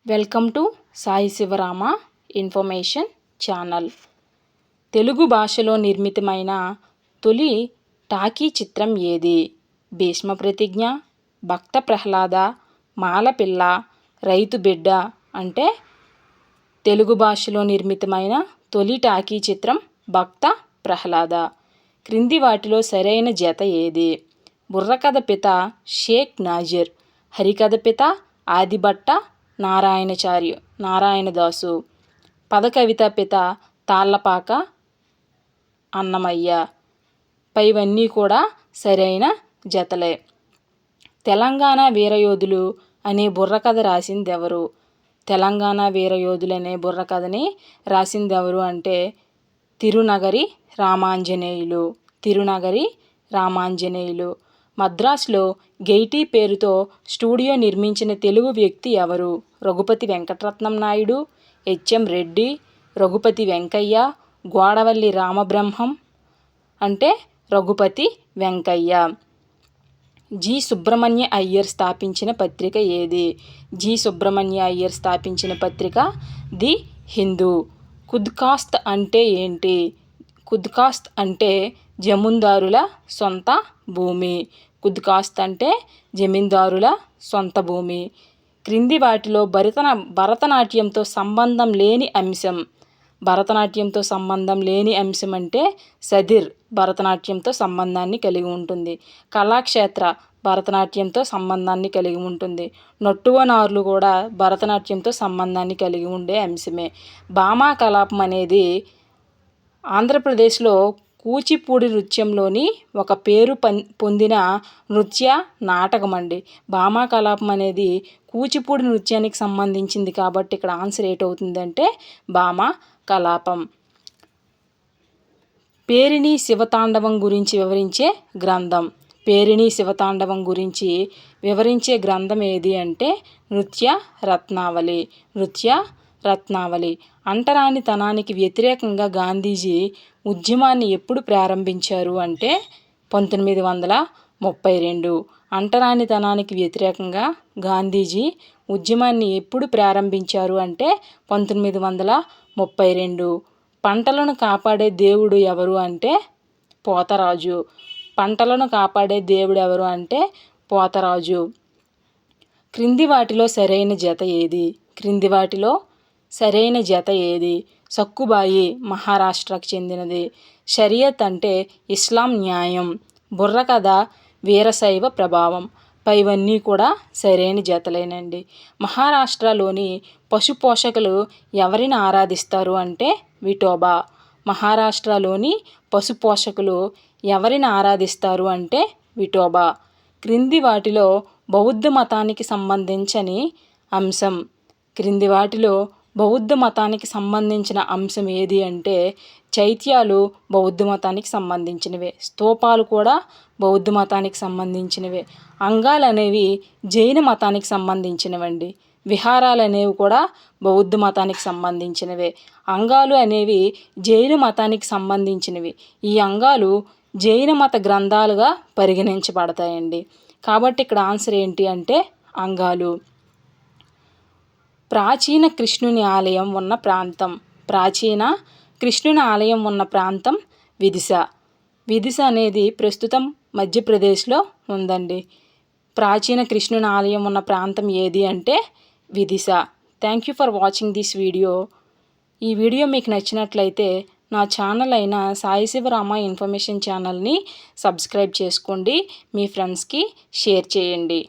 Welcome to Sai Shivarama information channel. Telugu భాషలో నిర్మితమైన తొలి టాకీ చిత్రం ఏది? భీష్మ ప్రతిజ్ఞ, భక్త ప్రహ్లాద, మాలపిల్ల, రైతు బిడ్డ. అంటే తెలుగు భాషలో నిర్మితమైన తొలి టాకీ చిత్రం భక్త ప్రహ్లాద. క్రింది వాటిలో సరైన జత ఏది? బుర్రకథ పిత షేక్ నాజీర్, హరికథ పిత ఆదిభట్ట నారాయణదాసు, పదకవిత పిత తాళ్లపాక అన్నమయ్య. పైవన్నీ కూడా సరైన జతలే. తెలంగాణ వీరయోధులు అనే బుర్రకథ రాసిందెవరు? తెలంగాణ వీరయోధులు అనే బుర్రకథని రాసిందెవరు అంటే తిరునగరి రామాంజనేయులు. మద్రాసులో గెయిటీ పేరుతో స్టూడియో నిర్మించిన తెలుగు వ్యక్తి ఎవరు? రఘుపతి వెంకటరత్నం నాయుడు, హెచ్ఎం రెడ్డి, రఘుపతి వెంకయ్య, గోడవల్లి రామబ్రహ్మం. అంటే రఘుపతి వెంకయ్య. జి. సుబ్రహ్మణ్య అయ్యర్ స్థాపించిన పత్రిక ఏది? జి. సుబ్రహ్మణ్య అయ్యర్ స్థాపించిన పత్రిక ది హిందూ. ఖుద్కాస్ట్ అంటే ఏంటి? ఖుద్కాస్ట్ అంటే జమీందారుల సొంత భూమి. ఖుద్కాస్ట్ అంటే జమీందారుల సొంత భూమి. క్రింది వాటిలో భరతనాట్యంతో సంబంధం లేని అంశం. భరతనాట్యంతో సంబంధం లేని అంశం అంటే సదిర్ భరతనాట్యంతో సంబంధాన్ని కలిగి ఉంటుంది. కళాక్షేత్ర భరతనాట్యంతో సంబంధాన్ని కలిగి ఉంటుంది. నట్టువనార్లు కూడా భరతనాట్యంతో సంబంధాన్ని కలిగి ఉండే అంశమే. భామా కలాపం అనేది ఆంధ్రప్రదేశ్లో కూచిపూడి నృత్యంలోని ఒక పేరు పొందిన నృత్య నాటకం అండి. భామా కలాపం అనేది కూచిపూడి నృత్యానికి సంబంధించింది కాబట్టి ఇక్కడ ఆన్సర్ ఏంటవుతుందంటే భామా కలాపం. పేరిణి శివతాండవం గురించి వివరించే గ్రంథం. పేరిణి శివతాండవం గురించి వివరించే గ్రంథం ఏది అంటే నృత్య రత్నావళి. అంటరానితనానికి వ్యతిరేకంగా గాంధీజీ ఉద్యమాన్ని ఎప్పుడు ప్రారంభించారు అంటే 1932. అంటరానితనానికి వ్యతిరేకంగా గాంధీజీ ఉద్యమాన్ని ఎప్పుడు ప్రారంభించారు అంటే 1932. పంటలను కాపాడే దేవుడు ఎవరు అంటే పోతరాజు. పంటలను కాపాడే దేవుడు ఎవరు అంటే పోతరాజు. క్రింది వాటిలో సరైన జత ఏది? సక్కుబాయి మహారాష్ట్రకు చెందినది. షరియత్ అంటే ఇస్లాం న్యాయం. బుర్రకథ వీరశైవ ప్రభావం. పైవన్నీ కూడా సరైన జతలేనండి. మహారాష్ట్రలోని పశు పోషకులు ఎవరిని ఆరాధిస్తారు అంటే విఠోబా. మహారాష్ట్రలోని పశు పోషకులు ఎవరిని ఆరాధిస్తారు అంటే విఠోబా. క్రింది వాటిలో బౌద్ధ మతానికి సంబంధించని అంశం. క్రింది వాటిలో బౌద్ధ మతానికి సంబంధించిన అంశం ఏది అంటే చైత్యాలు బౌద్ధ మతానికి సంబంధించినవే. స్తూపాలు కూడా బౌద్ధ మతానికి సంబంధించినవే. అంగాలు అనేవి జైన మతానికి సంబంధించినవండి. విహారాలు అనేవి కూడా బౌద్ధ మతానికి సంబంధించినవే. అంగాలు అనేవి జైన మతానికి సంబంధించినవి. ఈ అంగాలు జైన మత గ్రంథాలుగా పరిగణించబడతాయండి. కాబట్టి ఇక్కడ ఆన్సర్ ఏంటి అంటే అంగాలు. ప్రాచీన కృష్ణుని ఆలయం ఉన్న ప్రాంతం విదిశ. విదిశ అనేది ప్రస్తుతం మధ్యప్రదేశ్లో ఉందండి. ప్రాచీన కృష్ణుని ఆలయం ఉన్న ప్రాంతం ఏది అంటే Vidisha. Thank you for watching this video. ఈ వీడియో మీకు నచ్చినట్లయితే నా ఛానల్ అయిన సాయి శివరామ ఇన్ఫర్మేషన్ ఛానల్ని సబ్స్క్రైబ్ చేసుకోండి. మీ ఫ్రెండ్స్కి షేర్ చేయండి.